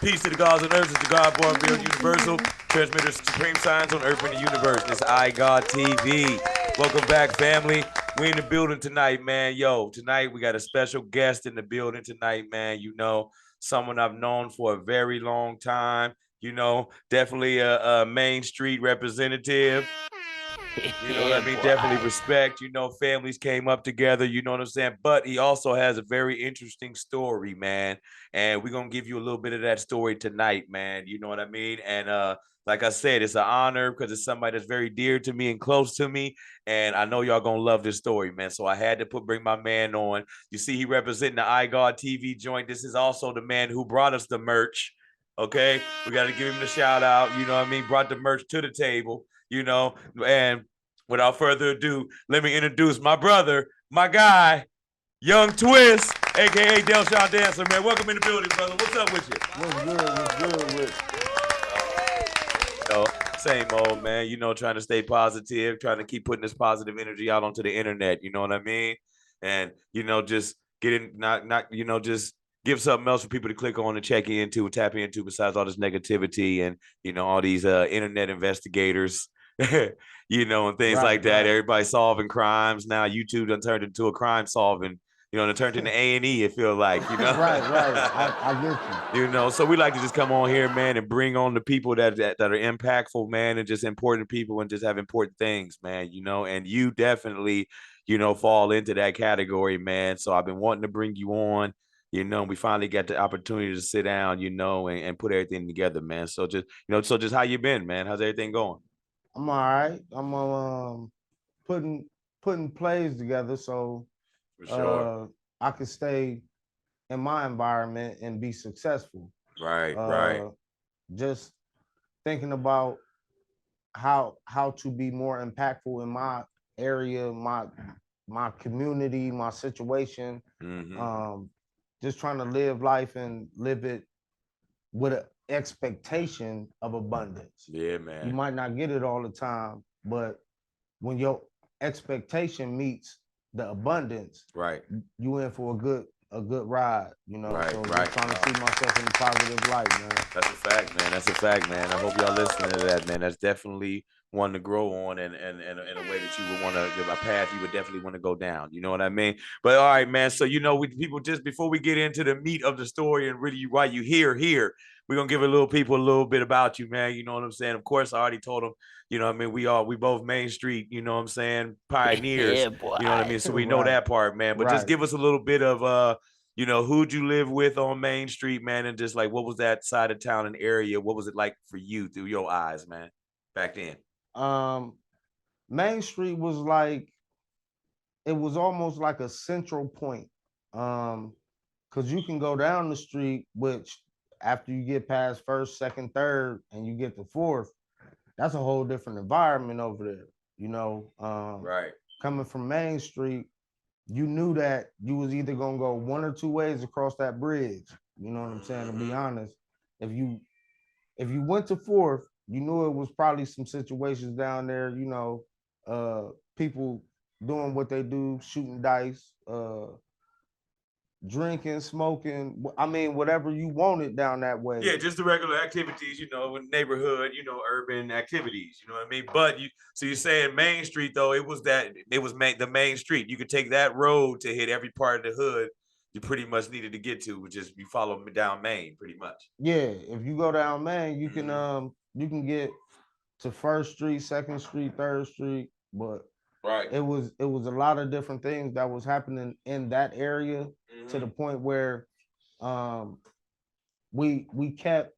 Peace to the gods on earth. It's the God born real universal. Transmitter supreme signs on earth and the universe. This I God TV. Welcome back, family. We in the building tonight, man. Yo, tonight we got a special guest in the building tonight, man. You know, someone I've known for a very long time. You know, definitely a Main Street representative. You know what I mean? Boy. Definitely respect. You know, families came up together. You know what I'm saying? But he also has a very interesting story, man. And we're gonna give you a little bit of that story tonight, man. You know what I mean? And like I said, it's an honor because it's somebody that's very dear to me and close to me. And I know y'all gonna love this story, man. So I had to bring my man on. You see, he representing the iGod TV joint. This is also the man who brought us the merch. Okay, we got to give him the shout out. You know what I mean? Brought the merch to the table. You know, and without further ado, let me introduce my brother, my guy, Young Twist, aka Delshawn Dansler, man. Welcome in the building, brother. What's up with you? What's good? What's good with You know, same old man. You know, trying to stay positive, trying to keep putting this positive energy out onto the internet. You know what I mean? And you know, just getting just give something else for people to click on and check into and tap into besides all this negativity and you know all these internet investigators. You know, and things like that. Right. Everybody solving crimes now. YouTube done turned into a crime solving. You know, and it turned into A&E. It feel like you know. Right. I get you. You know, so we like to just come on here, man, and bring on the people that are impactful, man, and just important people and just have important things, man. You know, and you definitely, you know, fall into that category, man. So I've been wanting to bring you on. You know, we finally got the opportunity to sit down, you know, and put everything together, man. So just, you know, so just how you been, man? How's everything going? I'm all right. I'm putting plays together so For sure. I can stay in my environment and be successful. Right. Just thinking about how to be more impactful in my area, my community, my situation. Mm-hmm. Um, just trying to live life and live it with an expectation of abundance. Yeah, You man. might not get it all the time, but when your expectation meets the abundance, Right. you in for a good ride, you know. Right, So right. just trying to see myself in a positive light, man. That's a fact, man. That's a fact, man. I hope y'all listening to that, man. That's definitely one to grow on and in a way that you would want to give a path you would definitely want to go down. You know what I mean? But all right, man. So you know, we people just before we get into the meat of the story and really why you here, we're gonna give a little people a little bit about you, man. You know what I'm saying? Of course, I already told them, you know what I mean, we both Main Street, you know what I'm saying, pioneers, Yeah, boy. you know what I mean? So we know Right, that part, man. But just right. give us a little bit of you know, who'd you live with on Main Street, man? And just like, what was that side of town and area? What was it like for you through your eyes, man, back then? Um, Main Street was like it was almost like a central point. Because you can go down the street, which after you get past first, second, third, and you get to fourth, that's a whole different environment over there. You know, Right. coming from Main Street, you knew that you was either gonna go one or two ways across that bridge. You know what I'm saying? To be Mm-hmm. honest, if you went to fourth, you knew it was probably some situations down there. You know, people doing what they do, shooting dice, drinking, smoking. I mean, whatever you wanted down that way. Yeah, just the regular activities, you know, in neighborhood, you know, urban activities, you know what I mean? But so you're saying Main Street though, it was the Main Street. You could take that road to hit every part of the hood you pretty much needed to get to, which is you follow me down Main, pretty much. Yeah, if you go down Main, Mm-hmm. you can get to First Street, Second Street, Third Street, but Right. it was a lot of different things that was happening in that area to the Mm-hmm. point where um we we kept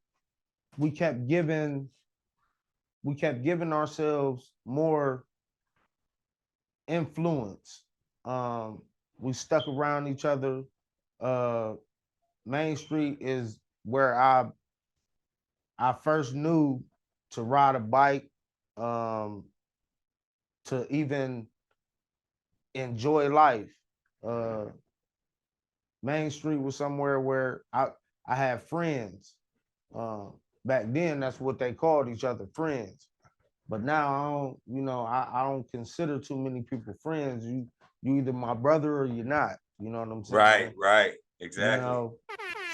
we kept giving ourselves more influence. We stuck around each other. Uh Main Street is where I first knew to ride a bike, um, to even enjoy life. Uh, Main Street was somewhere where I had friends. Uh, Back then, that's what they called each other, friends. But now I don't, you know, I don't consider too many people friends. You either my brother or you're not. You know what I'm saying? Right. You Exactly. know,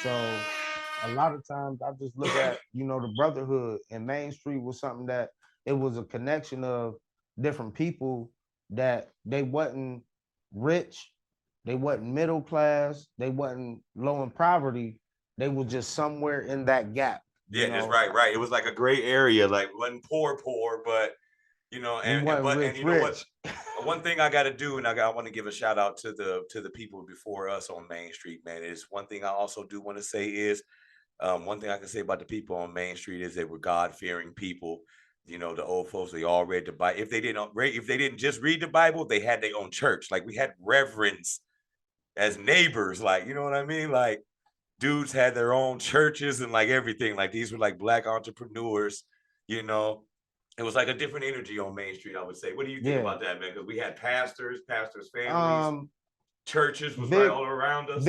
so a lot of times I just look at, the brotherhood, and Main Street was something that it was a connection of different people that they wasn't rich, they wasn't middle class, they wasn't low in poverty. They was just somewhere in that gap, Yeah, that's right. It was like a gray area, like wasn't poor, but We wasn't and rich, you know what? rich. One thing I got to do, and I want to give a shout out to the people before us on Main Street, man. Is one thing I also do want to say is, one thing I can say about the people on Main Street is they were God fearing people. The old folks, they all read the Bible. If they didn't just read the Bible, they had their own church. Like we had reverends as neighbors. Like you know what I mean? Like dudes had their own churches and like everything. Like these were like black entrepreneurs. You know, it was like a different energy on Main Street, I would say. What do you think Yeah. about that, man? Because we had pastors' families, Um, churches was right big, all around us.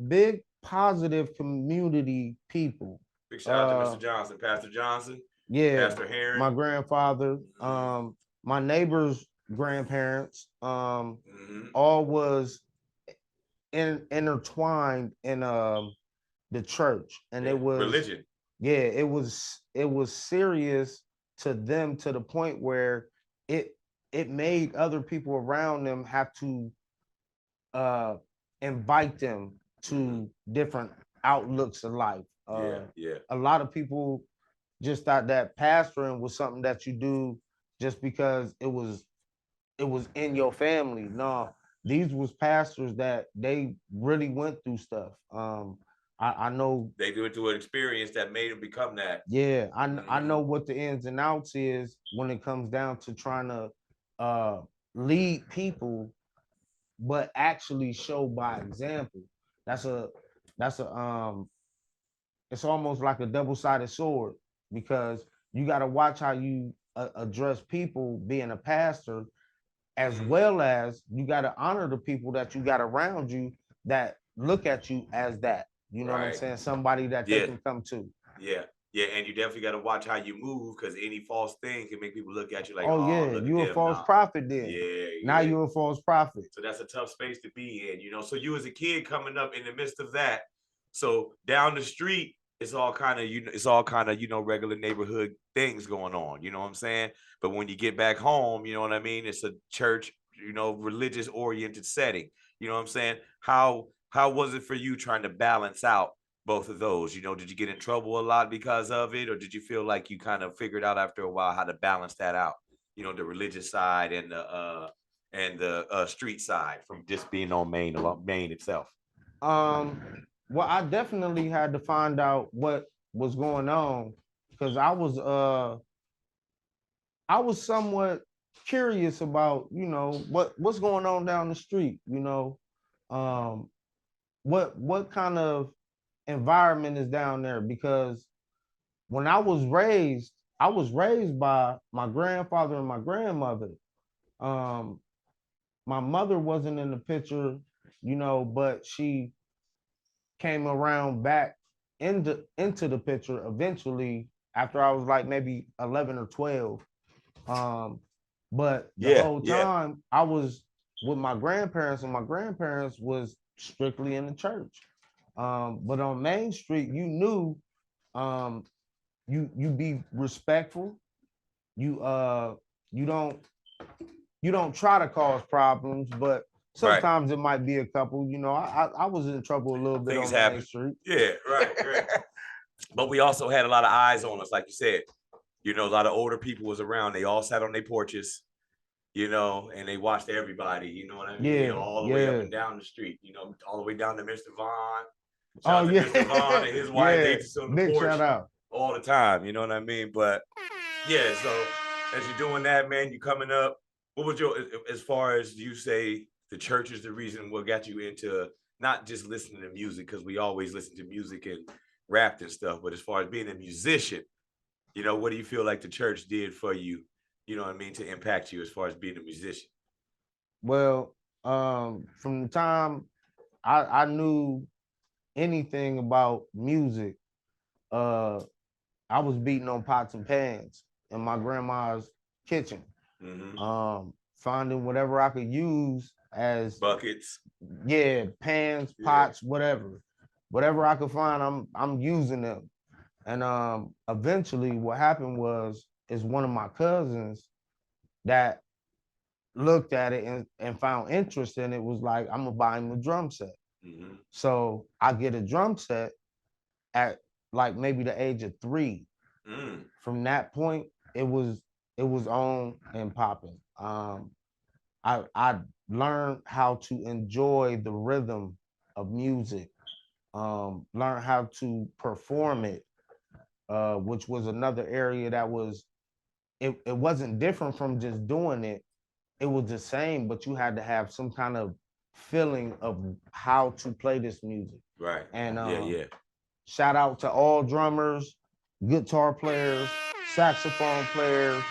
big positive community people. Big shout out to Mr. Johnson, Pastor Johnson, Yeah, Pastor Herring. my grandfather, my neighbor's grandparents, all was intertwined in the church, and it was religion. Yeah, it was serious to them, to the point where it made other people around them have to uh invite them to different outlooks of life. Yeah. A lot of people just thought that pastoring was something that you do just because it was in your family. No, these was pastors that they really went through stuff. I know they went through an experience that made them become that. Yeah, I know what the ins and outs is when it comes down to trying to lead people, but actually show by example. That's a it's almost like a double-sided sword, because you got to watch how you address people being a pastor, as well as you got to honor the people that you got around you that look at you as that. You know what I'm saying? Somebody that they can come to. Yeah, and you definitely got to watch how you move, because any false thing can make people look at you like, oh yeah, look you at a them. false prophet then. Now Yeah. you're a false prophet. So that's a tough space to be in. So you as a kid coming up in the midst of that. So down the street, it's all kind of regular neighborhood things going on. You know what I'm saying? But when you get back home, you know what I mean? It's a church, religious oriented setting. You know what I'm saying? How was it for you trying to balance out both of those? Did you get in trouble a lot because of it, or did you feel like you kind of figured out after a while how to balance that out? The religious side and the street side from just being on Main itself. Well, I definitely had to find out what was going on, because I was somewhat curious about, what's going on down the street, what kind of environment is down there, because when I was raised by my grandfather and my grandmother. Um, my mother wasn't in the picture, but she came around back into the picture eventually after I was like maybe 11 or 12. But the whole time I was with my grandparents, and my grandparents was strictly in the church. But on Main Street, you knew, you be respectful. You don't try to cause problems, but sometimes it might be a couple. I was in trouble a little bit on Main Street. Yeah, right. But we also had a lot of eyes on us, like you said. A lot of older people was around. They all sat on their porches, and they watched everybody. You know what I mean? Yeah, all the way up and down the street. All the way down to Mr. Vaughn. Shout out to Mr. Vaughn and his wife. They just on the big porch shout out all the time. You know what I mean? But yeah, so as you're doing that, man, you coming up. What was as far as you say, the church is the reason what got you into not just listening to music, because we always listen to music and rap and stuff, but as far as being a musician, what do you feel like the church did for you? You know what I mean, to impact you as far as being a musician? Well, from the time I knew anything about music, I was beating on pots and pans in my grandma's kitchen. Finding whatever I could use as buckets, pans, pots, whatever. whatever I could find, I'm using them. And eventually what happened was is one of my cousins that looked at it and found interest in it was like, I'm gonna buy him a drum set. Mm-hmm. So I get a drum set at like maybe the age of 3. Mm. From that point, it was it was on and popping. I learned how to enjoy the rhythm of music, learn how to perform it, which was another area that was it wasn't different from just doing it. It was the same, but you had to have some kind of feeling of how to play this music. Right. And Yeah. shout out to all drummers, guitar players, saxophone players,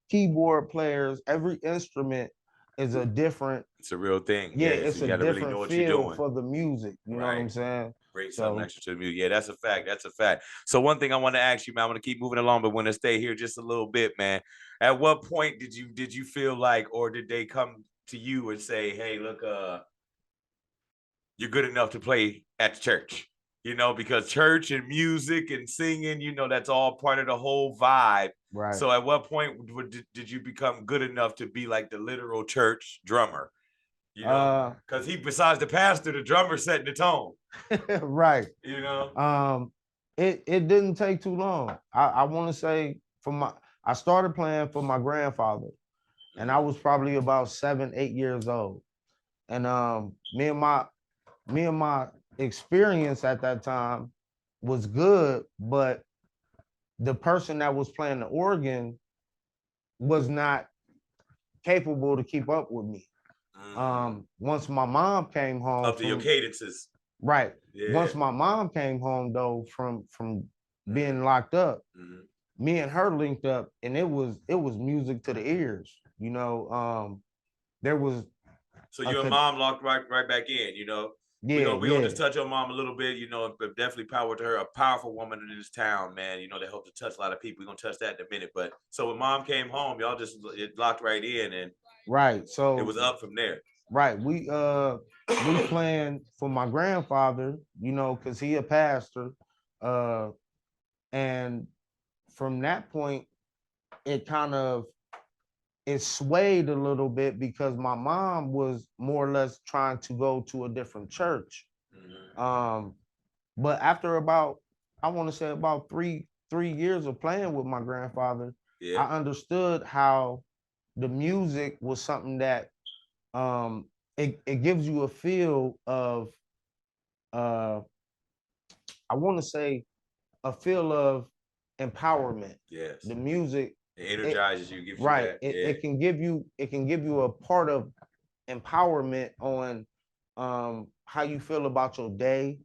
keyboard players. Every instrument is a different, It's a real thing. yeah, Yeah. So it's you a got to really different know what you're feel doing. for the music. You know what I'm Right. saying? Bring something So extra to the music. Yeah, that's a fact. That's a fact. So one thing I want to ask you, man, I want to keep moving along, but want to stay here just a little bit, man. At what point did you feel like, or did they come to you and say, hey, look, you're good enough to play at the church? You know, because church and music and singing, you know, that's all part of the whole vibe. right. So at what point did you become good enough to be like the literal church drummer? You know, because he, besides the pastor, the drummer setting the tone. Right. You know, It didn't take too long. I want to say I started playing for my grandfather, and I was probably about 7, 8 years old. And me and my experience at that time was good, but the person that was playing the organ was not capable to keep up with me. Once my mom came home up to your cadences. right. Yeah. Once my mom came home though from being locked up, me and her linked up, and it was music to the ears. You know, there was so your mom locked right back in. You know, yeah, we gonna just touch on mom a little bit. You know, but definitely power to her, a powerful woman in this town, man. You know, they hope to touch a lot of people. We're gonna touch that in a minute. But so when mom came home, y'all just it locked right in, and right. So it was up from there. right, we playing for my grandfather, you know, because he a pastor, uh, and from that point, it kind of it swayed a little bit because my mom was more or less trying to go to a different church. Um, but after about, I want to say about three years of playing with my grandfather, Yeah. I understood how the music was something that it gives you a feel of uh I want to say a feel of empowerment. Yes. The music it energizes you, gives right. you that. It can give you a part of empowerment on how you feel about your day,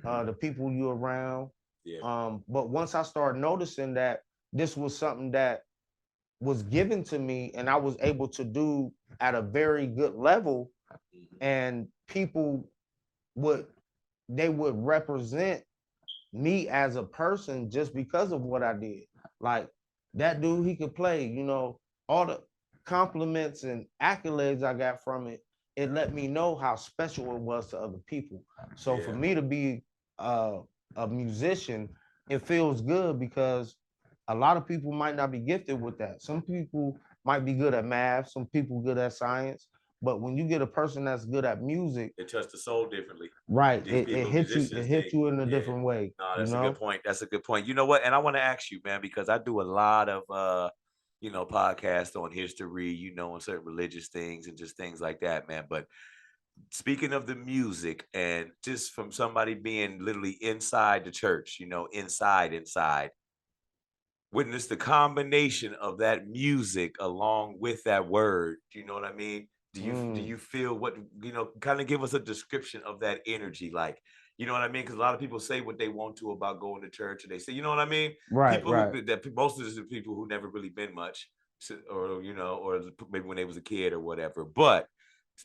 the people you're around. Yeah. But once I started noticing that this was something that was given to me and I was able to do at a very good level, and people would would represent me as a person just because of what I did. Like that dude, he could play, you know, all the compliments and accolades I got from it, it let me know how special it was to other people. So for me to be a musician, it feels good because a lot of people might not be gifted with that. Some people might be good at math, some people good at science, but when you get a person that's good at music, it touched the soul differently. Right. It hits you, in a different way. No, that's a good point. That's a good point. You know what? And I want to ask you, man, because I do a lot of you know, podcasts on history, you know, on certain religious things and just things like that, man. But speaking of the music, and just from somebody being literally inside the church, you know, inside, witness the combination of that music along with that word. You know what I mean? Do you feel what, you know, kind of give us a description of that energy, like, you know what I mean? Because a lot of people say what they want to about going to church, and they say, you know what I mean? Right, People right. who that most of this are people who never really been much, or you know, or maybe when they was a kid or whatever. But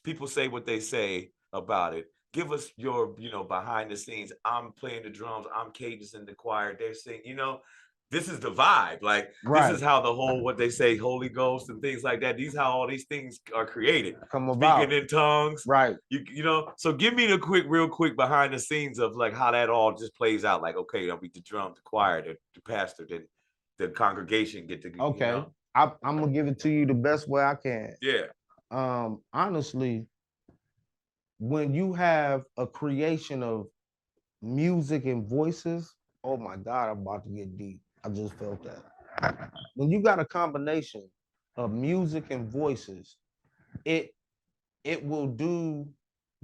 people say what they say about it. Give us your, you know, behind the scenes. I'm playing the drums. I'm cadencing the choir. They're singing. You know, this is the vibe. Like this is how the whole what they say, Holy Ghost and things like that. These how all these things are created. Come about. Speaking in tongues. Right. You know. So give me the real quick behind the scenes of like how that all just plays out. Like, okay, I'll be the drum, the choir, the pastor, then the congregation get to okay. You know? I'm gonna give it to you the best way I can. Yeah. Honestly, when you have a creation of music and voices, oh my God, I'm about to get deep. I just felt that. When you got a combination of music and voices, it will do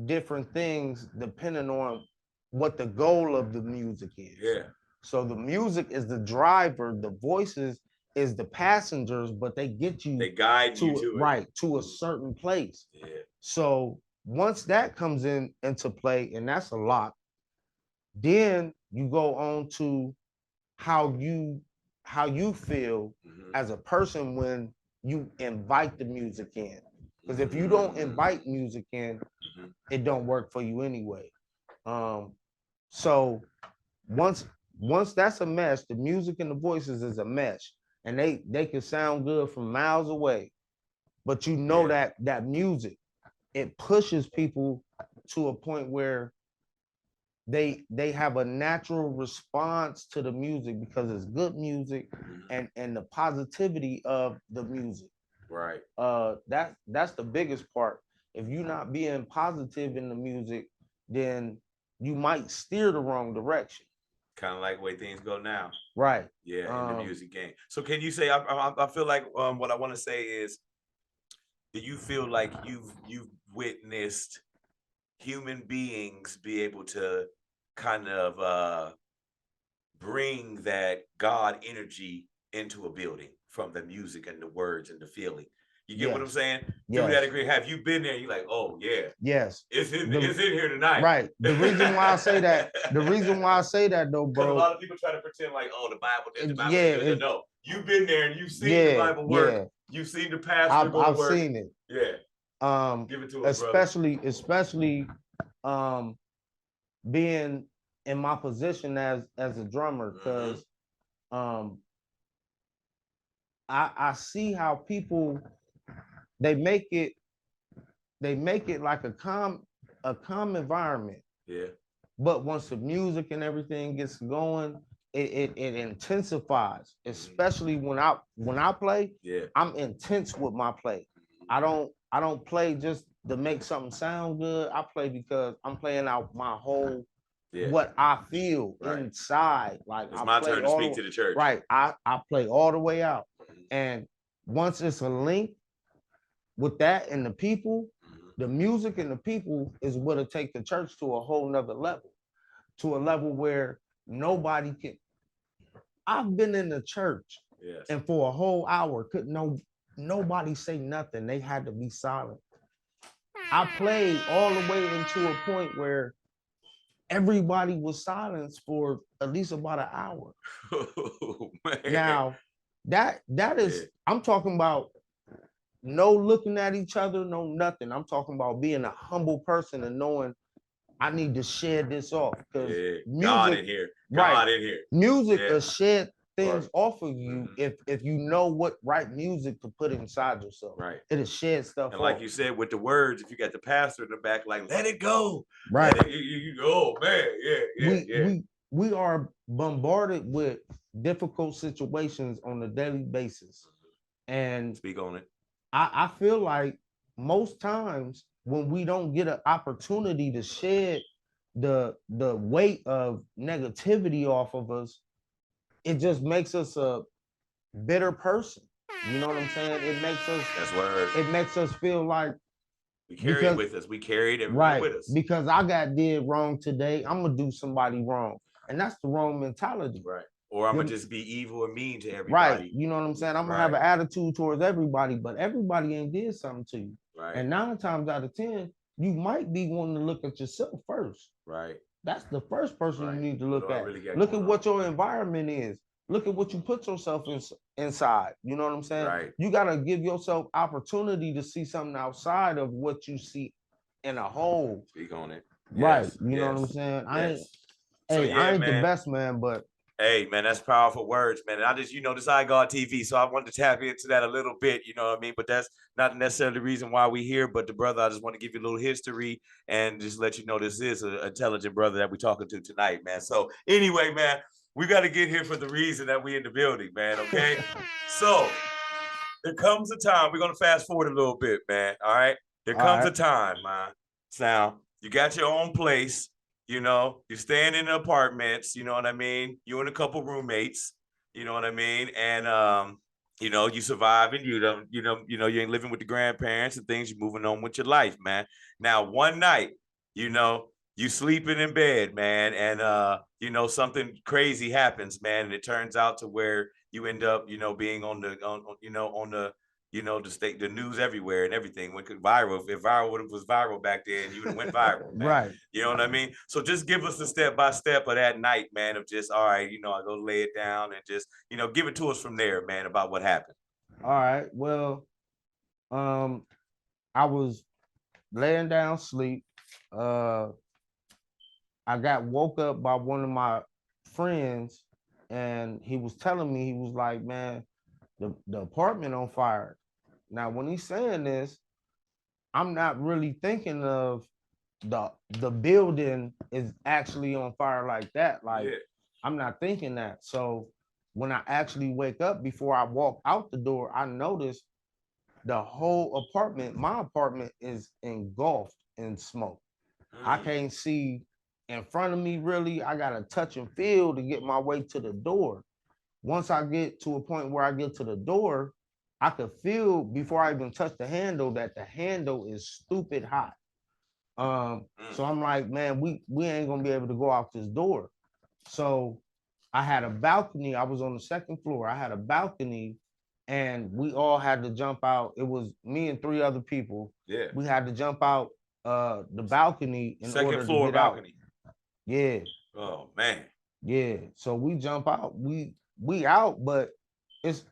different things depending on what the goal of the music is. Yeah. So the music is the driver, the voices is the passengers, but they get you, they guide you to right to a certain place. Yeah. So once that comes into play, and that's a lot, then you go on to how you feel as a person when you invite the music in. Because if you don't invite music in, it don't work for you anyway. So once that's a mesh, the music and the voices is a mesh, and they can sound good from miles away, but you know that music, it pushes people to a point where they have a natural response to the music because it's good music and the positivity of the music. Right. That's the biggest part. If you're not being positive in the music, then you might steer the wrong direction. Kind of like the way things go now. Right. Yeah, in the music game. So can you say, I feel like what I want to say is, do you feel like you've witnessed human beings be able to kind of bring that God energy into a building from the music and the words and the feeling? You get what I'm saying? Yes. Do that agree? Have you been there? You're like, oh yeah. Yes. It's in here tonight. Right. The reason why I say that, though, bro. A lot of people try to pretend like, oh, the Bible did, the Bible did. No. You've been there and you've seen the Bible work. Yeah. You've seen the pastor go to work. I've seen it. Yeah. Give it to us, especially being in my position as a drummer, because I see how people they make it like a calm environment. Yeah. But once the music and everything gets going, it intensifies, especially when I play. Yeah. I'm intense with my play. I don't play just to make something sound good. I play because I'm playing out my whole what I feel inside. Like it's my turn to speak to the church. Right. I play all the way out. And once it's a link with that and the people, the music and the people is what'll take the church to a whole nother level, to a level where nobody can. I've been in the church and for a whole hour couldn't nobody say nothing. They had to be silent. I played all the way into a point where everybody was silenced for at least about an hour. Oh, now that is I'm talking about no looking at each other, no nothing. I'm talking about being a humble person and knowing I need to shed this off, because music, God in here. God in here. Music will shed things off of you if you know what right music to put inside yourself. Right. It'll shed stuff and like off. you said, with the words, if you got the pastor in the back, like, let it go. Right. You oh man, we are bombarded with difficult situations on a daily basis. And speak on it. I feel like most times when we don't get an opportunity to shed the weight of negativity off of us, it just makes us a bitter person. You know what I'm saying? It makes us. That's word. It makes us feel like we carry it with us. We carried everything with us. Because I got did wrong today, I'm gonna do somebody wrong, and that's the wrong mentality. Right. Or I'm gonna just be evil and mean to everybody. Right. You know what I'm saying? I'm gonna have an attitude towards everybody, but everybody ain't did something to you. Right. And 9 times out of 10, you might be wanting to look at yourself first. Right. That's the first person you need to look at. Look at what your environment is. Look at what you put yourself inside. You know what I'm saying? Right. You gotta give yourself opportunity to see something outside of what you see in a whole. Speak on it. Right. You know what I'm saying? I ain't the best man, but Hey, man, that's powerful words, man. And I just, this I God TV, so I wanted to tap into that a little bit, you know what I mean? But that's not necessarily the reason why we here. But the brother, I just want to give you a little history and just let you know this is an intelligent brother that we're talking to tonight, man. So anyway, man, we got to get here for the reason that we in the building, man. Okay. So there comes a time, we're gonna fast forward a little bit, man. All right. There All comes a right. time, man. Now, you got your own place, you're staying in the apartments, you know what I mean? You and a couple roommates, you know what I mean? And you survive and you ain't living with the grandparents and things, you're moving on with your life, man. Now, one night, you know, you sleeping in bed, man, and something crazy happens, man, and it turns out to where you end up, being on the on the the news everywhere and everything went viral. If viral was viral back then, you would have went viral, man. Right. You know what I mean? So just give us the step by step of that night, man, of just all right, I go lay it down and just, give it to us from there, man, about what happened. All right. Well, I was laying down sleep. I got woke up by one of my friends, and he was telling me, he was like, man, the apartment on fire. Now, when he's saying this, I'm not really thinking of the building is actually on fire like that. Like, Yeah. I'm not thinking that. So when I actually wake up, before I walk out the door, I notice the whole apartment, my apartment, is engulfed in smoke. I can't see in front of me really. I gotta touch and feel to get my way to the door. Once I get to a point where I get to the door, I could feel before I even touch the handle that the handle is stupid hot. So I'm like, man, we ain't gonna be able to go out this door. So I had a balcony. I was on the second floor. I had a balcony, and we all had to jump out. It was me and three other people. Yeah. We had to jump out the balcony in Second order floor to get balcony. out. Yeah. Oh man. Yeah. So we jump out. We out, but it's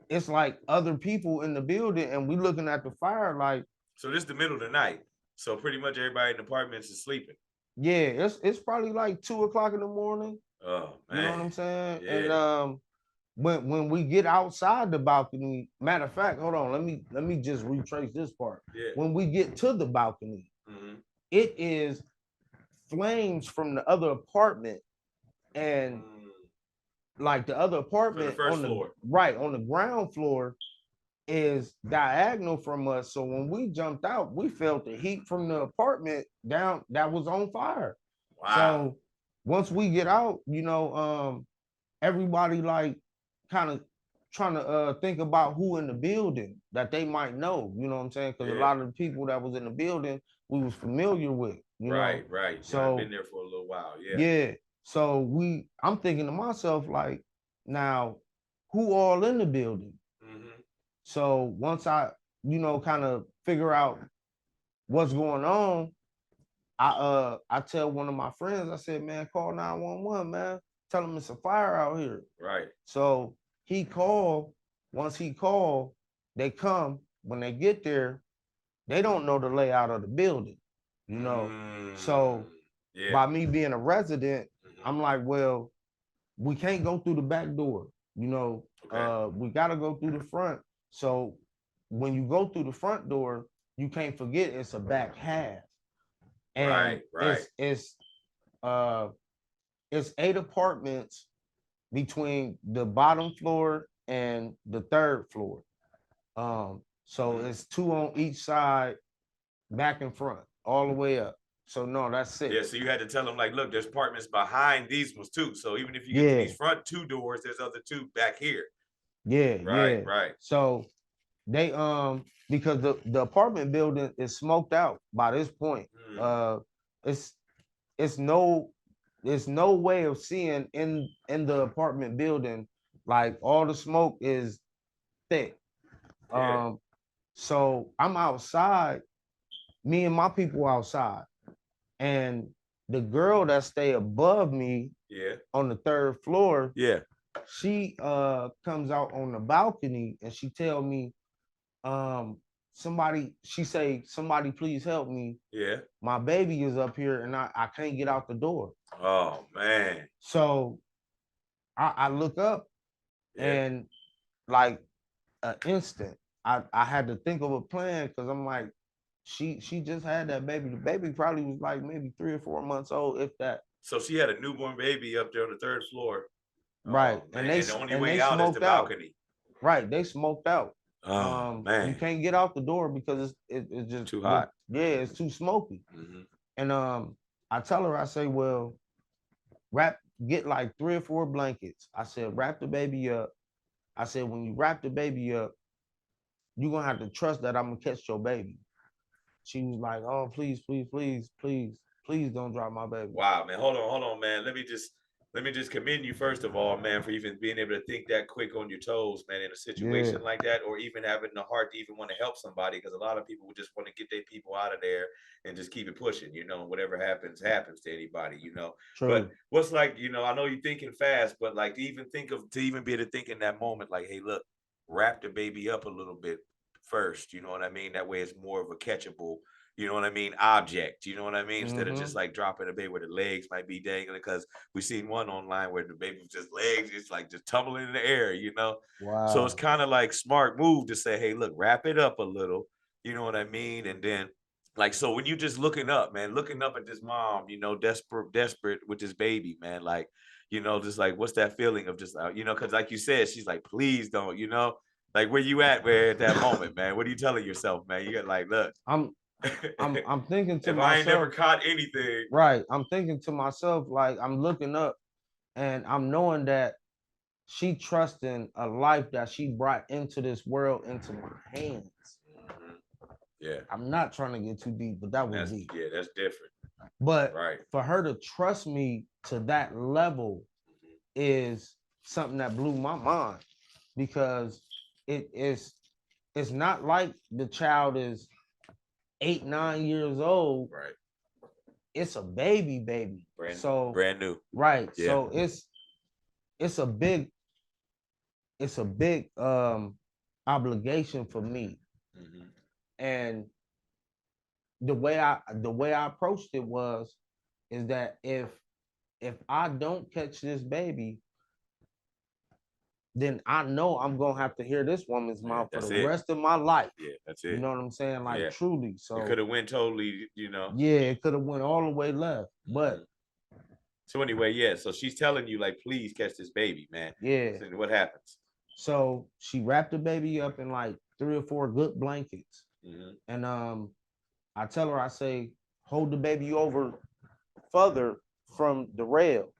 it's like other people in the building, and we looking at the fire like. So this is the middle of the night. So pretty much everybody in the apartments is sleeping. Yeah, it's probably like 2 o'clock in the morning. Oh man. You know what I'm saying? Yeah. And when we get outside the balcony, matter of fact, hold on, let me just retrace this part. Yeah. When we get to the balcony, it is flames from the other apartment, and like the other apartment on the floor. Right on the ground floor is diagonal from us. So when we jumped out, we felt the heat from the apartment down that was on fire. Wow. So once we get out, everybody like kind of trying to think about who in the building that they might know, you know what I'm saying? Because a lot of the people that was in the building we was familiar with, right. So I've been there for a little while. Yeah. So I'm thinking to myself, like, now who all in the building? So once I, kind of figure out what's going on, I tell one of my friends, I said, man, call 911, man. Tell them it's a fire out here. Right. So he called. Once he called, they come. When they get there, they don't know the layout of the building, So by me being a resident, I'm like, well, we can't go through the back door. We got to go through the front. So when you go through the front door, you can't forget it's a back half. And right. It's 8 apartments between the bottom floor and the third floor. So it's 2 on each side, back and front, all the way up. So no, that's 6. Yeah, so you had to tell them, like, look, there's apartments behind these ones too. So even if you get to these front 2 doors, there's other 2 back here. Yeah, right. So they because the apartment building is smoked out by this point. It's no way of seeing in the apartment building. Like, all the smoke is thick. So I'm outside, me and my people outside, and the girl that stay above me on the 3rd floor, she comes out on the balcony and she tell me, somebody please help me. Yeah. My baby is up here and I can't get out the door. Oh man. So I look up and like an instant, I had to think of a plan because I'm like, she just had that baby. The baby probably was like maybe 3 or 4 months old, if that. So she had a newborn baby up there on the third floor. Right. Oh And man, and the only they way out is the smoked out. balcony. Right. They smoked out. Oh You man, can't get out the door because it's just too hot. yeah, it's too smoky. Mm-hmm. And I tell her, I say, well, get like 3 or 4 blankets. I said, wrap the baby up. I said, when you wrap the baby up, you're gonna have to trust that I'm gonna catch your baby. She was like, oh, please, please, please, please, please don't drop my baby. Wow, man. Hold on, man. Let me just commend you first of all, man, for even being able to think that quick on your toes, man, in a situation like that, or even having the heart to even want to help somebody, because a lot of people would just want to get their people out of there and just keep it pushing, you know, whatever happens, happens to anybody, you know. True. But what's like, you know, I know you're thinking fast, but like to even be able to think in that moment, like, hey, look, wrap the baby up a little bit first, you know what I mean? That way it's more of a catchable, you know what I mean, object, you know what I mean, instead of just like dropping a baby where the legs might be dangling, because we seen one online where the baby was just legs, it's like just tumbling in the air, you know. Wow. So it's kind of like smart move to say, hey, look, wrap it up a little, you know what I mean, and then like, so when you just looking up, man, looking up at this mom, you know, desperate with this baby, man, like, you know, just like, what's that feeling of just, you know, because like you said, she's like, please don't, you know, like where you at, where at that moment, man, what are you telling yourself, man? You got like, look, I'm thinking to if myself, I ain't never caught anything, right? I'm thinking to myself, like I'm looking up, and I'm knowing that she trusting a life that she brought into this world into my hands. yeah, I'm not trying to get too deep, but that was deep. Yeah, that's different. But right, for her to trust me to that level is something that blew my mind, because it's not like the child is 8, 9 years old. right, It's a baby. brand new. Right. Yeah. So it's a big obligation for me. And the way I approached it is that if I don't catch this baby, then I know I'm gonna have to hear this woman's mouth for the rest of my life. Yeah, that's it. You know what I'm saying? Like truly. So it could have went totally, you know. Yeah, it could have went all the way left. But so anyway, yeah. So she's telling you, like, please catch this baby, man. Yeah. So what happens? So she wrapped the baby up in like 3 or 4 good blankets. And I tell her, I say, hold the baby over further from the rail.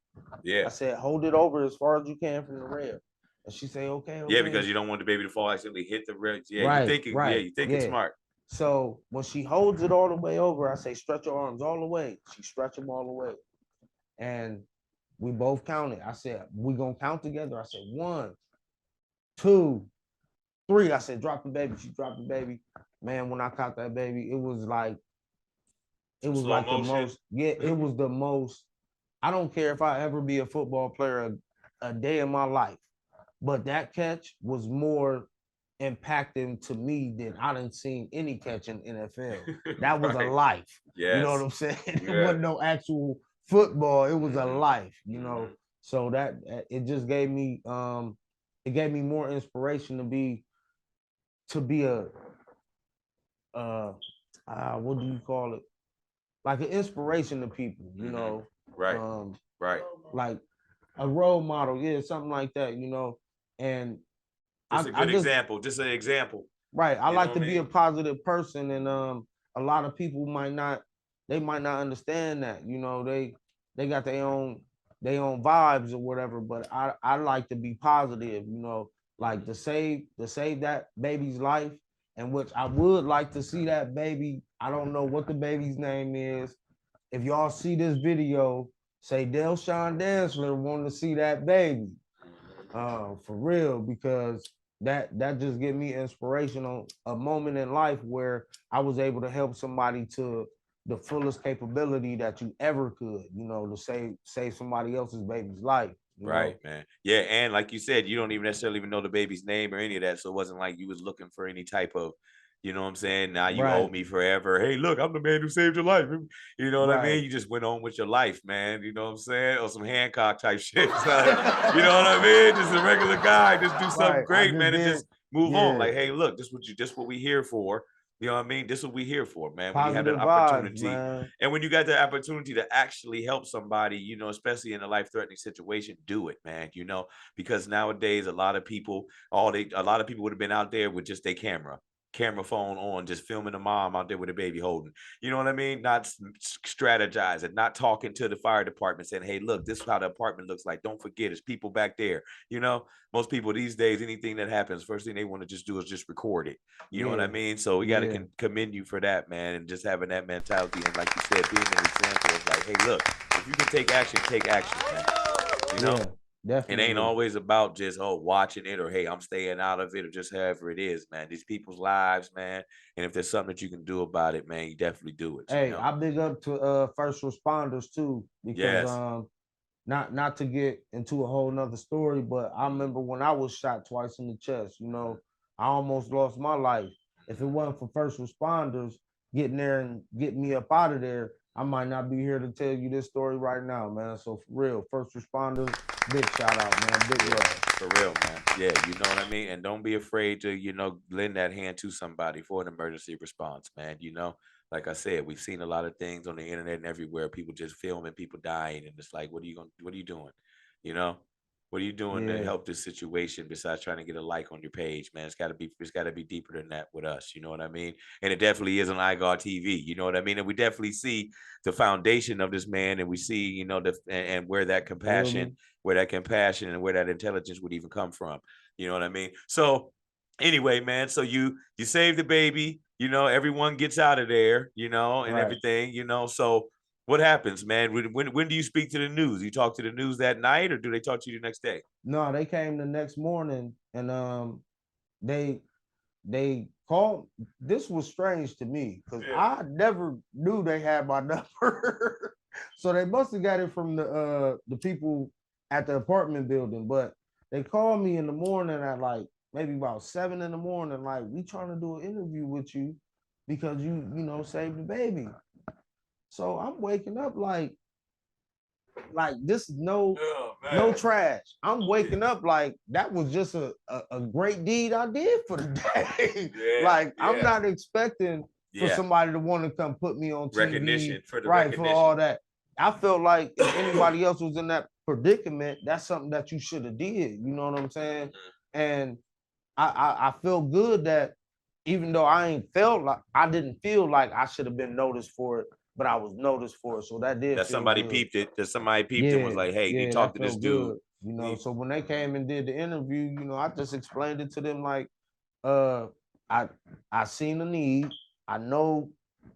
Yeah. I said, hold it over as far as you can from the rail. And she say, okay. Yeah, because you don't want the baby to fall, accidentally hit the rail. Yeah, right, you're thinking, right, you're thinking smart. So when she holds it all the way over, I say, stretch your arms all the way. She stretch them all the way. And we both counted. I said, we gonna count together. I said, 1, 2, 3. I said, drop the baby. She dropped the baby. Man, when I caught that baby, it was like the most, it was the most. I don't care if I ever be a football player a day in my life, but that catch was more impacting to me than I didn't seen any catch in NFL. That was a life. Yes. You know what I'm saying? It wasn't no actual football. It was a life, you know. So that it just gave me more inspiration to be a what do you call it? Like an inspiration to people, you know. Right. Right. Like a role model, yeah, something like that, you know. And just a good example, just an example. Right. I like to be a positive person, and a lot of people might not understand that, you know, they got their own vibes or whatever, but I like to be positive, you know, like to save that baby's life, and which I would like to see that baby. I don't know what the baby's name is. If y'all see this video, say Delshawn Dansler want to see that baby. For real, because that just give me inspiration on a moment in life where I was able to help somebody to the fullest capability that you ever could, you know, to save somebody else's baby's life. Right, man. Yeah, and like you said, you don't even necessarily even know the baby's name or any of that, so it wasn't like you was looking for any type of, You know what I'm saying? Now you owe Right. me forever. Hey, look, I'm the man who saved your life. You know what I Right. mean? You just went on with your life, man. You know what I'm saying? Or some Hancock type shit. Like, you know what I mean? Just a regular guy. Just do something Right. I great, just man, and did. just move on. Yeah. Like, hey, look, this what we here for. You know what I mean? This is what we here for, man. When you have that Positive vibes, opportunity, man. and when you got the opportunity to actually help somebody, you know, especially in a life-threatening situation, do it, man. You know, because nowadays a lot of people, a lot of people would have been out there with just their camera phone on, just filming a mom out there with a baby holding. You know what I mean? Not strategizing, not talking to the fire department, saying, "Hey, look, this is how the apartment looks like. Don't forget, there's people back there." You know, most people these days, anything that happens, first thing they want to just do is just record it. You know what I Yeah. mean? So we got to Yeah. commend you for that, man, and just having that mentality. And like you said, being an example of like, hey, look, if you can take action, man. You know, Yeah. it ain't Definitely. always about just watching it or hey, I'm staying out of it or just however it is, man. These people's lives, man. And if there's something that you can do about it, man, you definitely do it. You Hey, know? I big up to first responders too, because Yes. not to get into a whole nother story, but I Mhm. remember when I was shot twice in the chest, I almost lost my life. If it wasn't for first responders getting there and getting me up out of there, I might not be here to tell you this story right now, man. So for real, first responders, big shout out, man. Big Yeah, love. for real, man. Yeah, you know what I mean? And don't be afraid to, lend that hand to somebody for an emergency response, man. You know, like I said, we've seen a lot of things on the internet and everywhere, people just filming people dying, and it's like, what are you doing? You know? What are you doing to Yeah, help this situation besides trying to get a like on your page, man? It's gotta be deeper than that with us, you know what I mean? And it definitely is on iGod TV, you know what I mean? And we definitely see the foundation of this man, and we see, and feel me? where that compassion and where that intelligence would even come from. You know what I mean? So anyway, man, so you save the baby, everyone gets out of there, and Right. everything, So what happens, man? When do you speak to the news? You talk to the news that night, or do they talk to you the next day? No, they came the next morning and they they called. This was strange to me because Yeah. I never knew they had my number. So they must have got it from the people at the apartment building. But they called me in the morning at like maybe about 7 in the morning, like, we trying to do an interview with you because you saved the baby. So I'm waking up like this is Oh no man. trash. I'm waking up like that was just a great deed I did for the day. Yeah, Like I'm yeah, not expecting for yeah. somebody to want to come put me on TV, Recognition for the right? For recognition. all that. I felt like if anybody else was in that predicament, that's something that you should have did. You know what I'm saying? Mhm. And I feel good that even though I didn't feel like I should have been noticed for it, but I was noticed for it. So that did That feel somebody good. peeped it. That somebody peeped it and was Yeah, like, "Hey, you need yeah, to talk that to this felt dude." good. We, So when they mhm. came and did the interview, I just explained it to them like, uh, I I seen the need. I know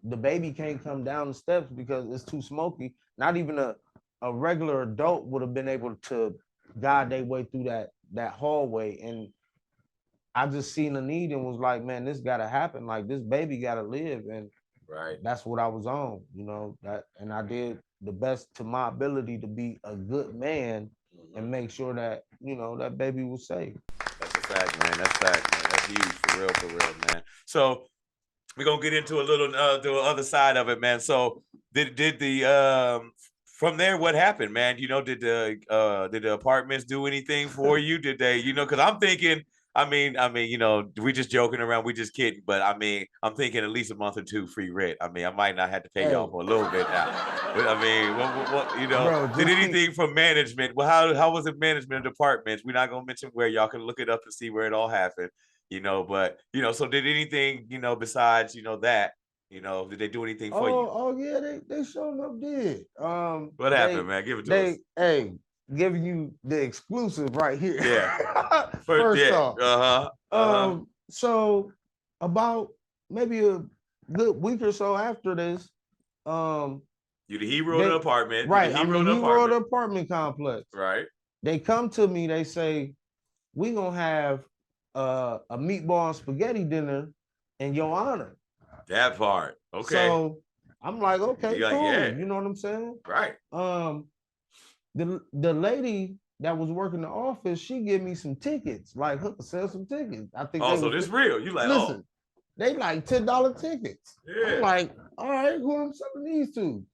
the baby can't come down the steps because it's too smoky. Not even a regular adult would have been able to guide their way through that hallway. And I just seen the need and was like, man, this gotta happen. Like this baby gotta live. And Right. that's what I was on, that, and I did the best to my ability to be a good man Mhm. and make sure that, that baby was safe. That's a fact, man. That's fact, man. That's huge for real, man. So we're gonna get into a little the other side of it, man. So did the from there what happened, man? Did the apartments do anything for you? Did they, because I'm thinking, we just joking around, we just kidding, but I'm thinking at least a month or two free rent. I might not have to pay y'all Hey, for a little bit now. But bro, did just keep. anything from management? Well, how was it management of departments? We're not gonna mention where y'all can look it up and see where it all happened. But so did anything, besides, that, did they do anything for you? Oh yeah, they showing up did. What happened, man? Give it to us. They hey giving you the exclusive right here. Yeah. First, First yeah. off, Uh-huh. Uh-huh. so about maybe a good week or so after this, um, You the hero of the they apartment. You the right, I'm hero the of the hero of the apartment. apartment complex. Right. They come to me, they say, we gonna have a meatball and spaghetti dinner in your honor. That part. Okay. So I'm like, okay, You like, yeah. cool. You know what I'm saying? Right. Um, the lady that was working the office, she gave me some tickets, like, sell some tickets. I think Oh, they so was this real. You like, oh. listen. They like $10 tickets. Yeah. I'm like, all right, who am I selling these to?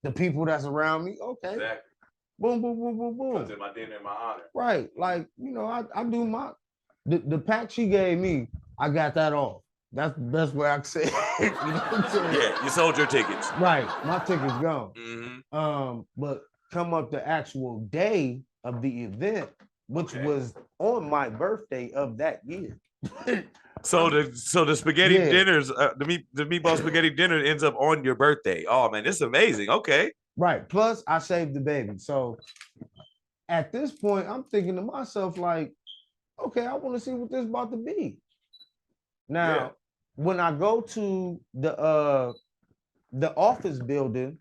The people that's around me. Okay. Exactly. Boom, boom, boom, boom, boom. Because in my dinner in my honor. Right. Like, I do my the pack she gave me, I got that off. That's the best way I can say it. You know what I'm saying? Yeah, you sold your tickets. Right. My ticket's gone. Mm-hmm. But come up the actual day of the event, which was on my birthday of that year. So the spaghetti dinners, the meatball spaghetti dinner ends up on your birthday. Oh man, this is amazing. Okay. Right. Plus, I saved the baby. So at this point, I'm thinking to myself, like, okay, I want to see what this is about to be. Now, when I go to the office building,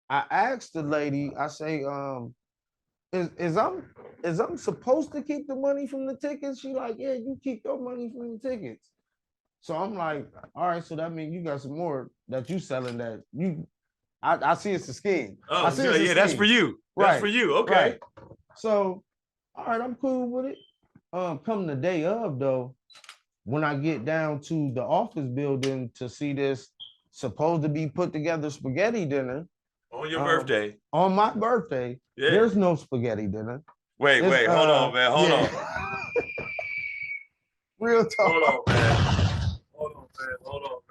I asked the lady, I say, is I'm supposed to keep the money from the tickets? She like, yeah, you keep your money from the tickets. So I'm like, all right, so that means you got some more that you selling that you I see it's a scheme. Oh, I see it's a scheme. That's for you. That's for you. Okay. Right. So, all right, I'm cool with it. Come the day of though, when I get down to the office building to see this supposed to be put together spaghetti dinner. On your birthday. On my birthday, there's no spaghetti dinner. Wait, hold on, man. Hold on. Real talk. Hold on,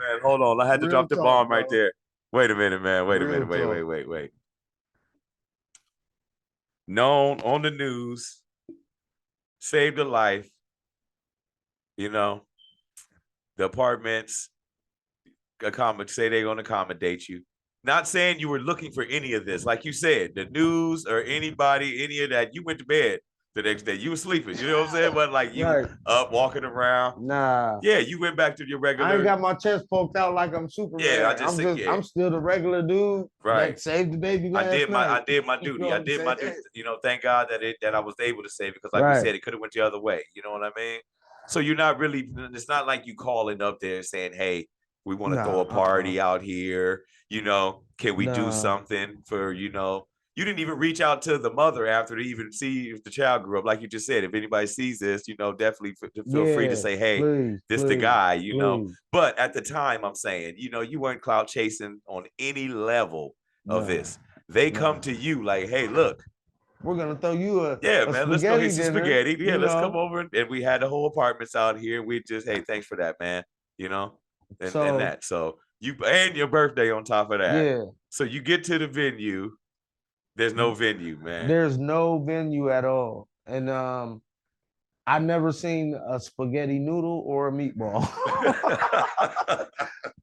man. Hold on. I had to drop the bomb right there. Wait a minute, man. Wait. Known on the news, saved a life. The apartments say they're going to accommodate you. Not saying you were looking for any of this. Like you said, the news or anybody, any of that, you went to bed the next day. You were sleeping. You know what I'm saying? But like you up walking around. Nah. Yeah, you went back to your regular. I ain't got my chest poked out like I'm Superman. Yeah, I'm still the regular dude that saved the baby last night. I did my duty. I did my duty. Thank God that I was able to save it because, like you said, it could have went the other way. You know what I mean? So you're not really. It's not like you calling up there saying, "Hey, we want to throw a party out here. Can we do something for You didn't even reach out to the mother after to even see if the child grew up. Like you just said, if anybody sees this, definitely feel free to say, hey, this the guy, But at the time, I'm saying, you weren't clout chasing on any level of this. They come to you like, hey, look. We're going to throw you a man, let's go get some spaghetti. Yeah, let's come over. And we had the whole apartments out here. We just, hey, thanks for that, man. And that. So you and your birthday on top of that. Yeah. So you get to the venue. There's no venue, man. There's no venue at all. And I never seen a spaghetti noodle or a meatball.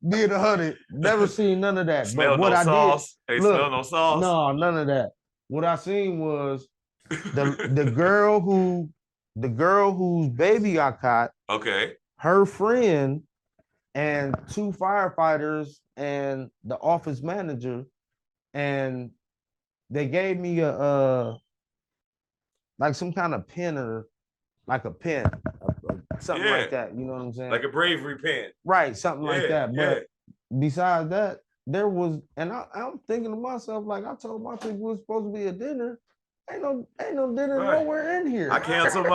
Being 100, never seen none of that. Smell but what no I sauce. did, smell no sauce. No, none of that. What I seen was the girl whose baby I caught. Okay. Her friend and 2 firefighters and the office manager, and they gave me a like some kind of pen or like a pen, something like that. You know what I'm saying? Like a bravery pen. Right, something like that. But besides that, there was, and I'm thinking to myself, like I told my people it was supposed to be a dinner. Ain't no dinner nowhere in here. I canceled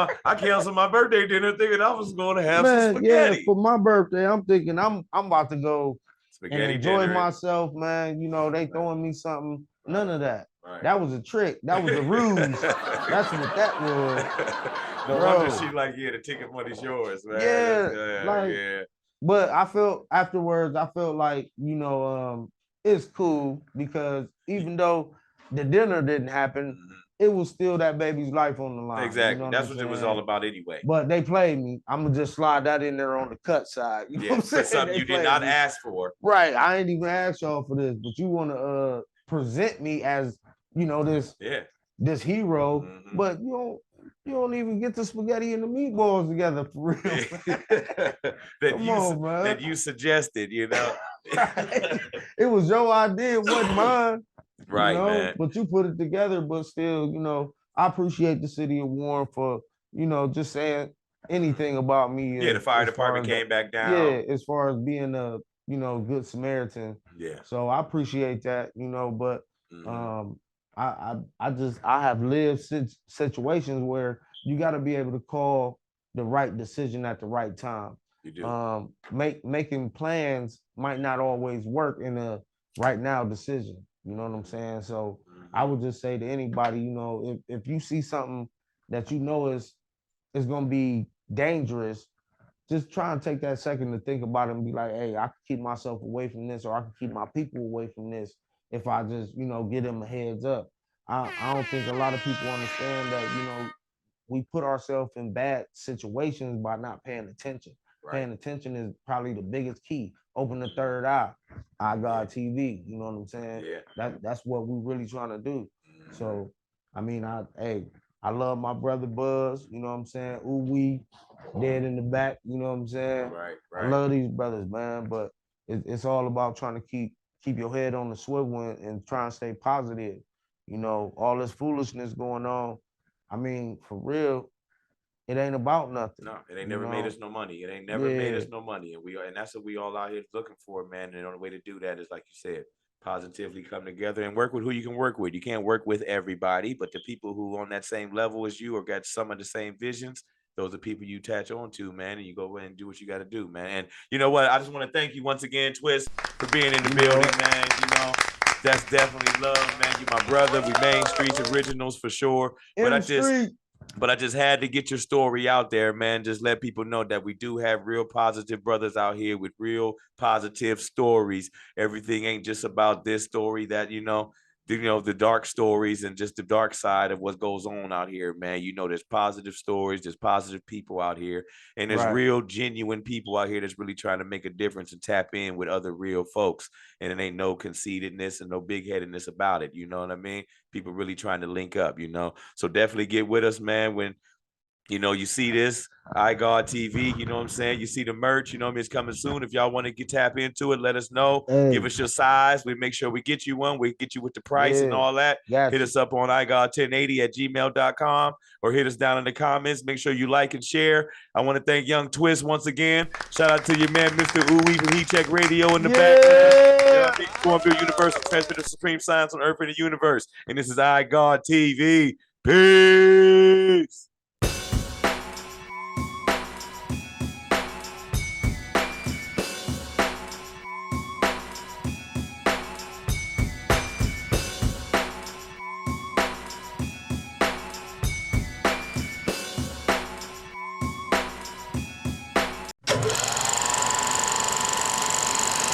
my birthday dinner thinking I was going to have some spaghetti. Yeah, for my birthday, I'm thinking I'm about to go spaghetti and enjoy dinner. myself, man. They throwing me something. None of that. Right. That was a trick. That was a ruse. That's what that was. No wonder she like, the ticket money's yours, man. Yeah. But I felt afterwards, like, it's cool because even though the dinner didn't happen, it was still that baby's life on the line. Exactly. That's what it was all about anyway. But they played me. I'm going to just slide that in there on the cut side. You know what I'm saying? Something you did not ask for. Right. I ain't even asked y'all for this, but you want to present me as, this hero, but you don't even get the spaghetti and the meatballs together for real. that you suggested, It was your idea, it wasn't mine. Right, man. But you put it together, but still, I appreciate the city of Warren for, just saying anything about me. Yeah, the fire department came back down. Yeah, as far as being a, good Samaritan. Yeah. So I appreciate that, but I have lived situations where you got to be able to call the right decision at the right time. You do. Making plans might not always work in a right now decision. You know what I'm saying? So I would just say to anybody, you know, if you see something that you know is gonna be dangerous, just try and take that second to think about it and be like, hey, I can keep myself away from this, or I can keep my people away from this if I just, you know, give them a heads up. I don't think a lot of people understand that, you know, we put ourselves in bad situations by not paying attention. Right. Paying attention is probably the biggest key. Open the third eye. I got TV. You know what I'm saying? Yeah. That's what we really trying to do. So I mean, I love my brother Buzz. You know what I'm saying? Ooh, we dead in the back. You know what I'm saying? Right. I love these brothers, man. But it's all about trying to keep your head on the swivel and try and stay positive. You know, all this foolishness going on. I mean, for real, it ain't about nothing. No, it ain't never made us no money. It ain't never made us no money. And that's what we all out here looking for, man. And the only way to do that is, like you said, positively come together and work with who you can work with. You can't work with everybody, but the people who on that same level as you or got some of the same visions, those are people you attach on to, man, and you go in and do what you got to do, man. And you know what? I just want to thank you once again, Twist, for being in the building, man. You know, that's definitely love, man. You my brother. We Main Streets originals for sure. But I just had to get your story out there, man. Just let people know that we do have real positive brothers out here with real positive stories. Everything ain't just about this story that, the dark stories and just the dark side of what goes on out here, man. You know, there's positive stories, there's positive people out here, and there's real genuine people out here that's really trying to make a difference and tap in with other real folks. And it ain't no conceitedness and no big headedness about it. You know what I mean? People really trying to link up, So definitely get with us, man, when you see this, iGod TV, you know what I'm saying? You see the merch, it's coming soon. If y'all want to tap into it, let us know. Hey. Give us your size. We make sure we get you one. We get you with the price and all that. Hit us up on igod1080@gmail.com or hit us down in the comments. Make sure you like and share. I want to thank Young Twist once again. Shout out to your man, Mr. Uwe from Heat Check Radio in the back. Cornfield Universal, transmitting supreme science on Earth and the universe. And this is iGod TV. Peace.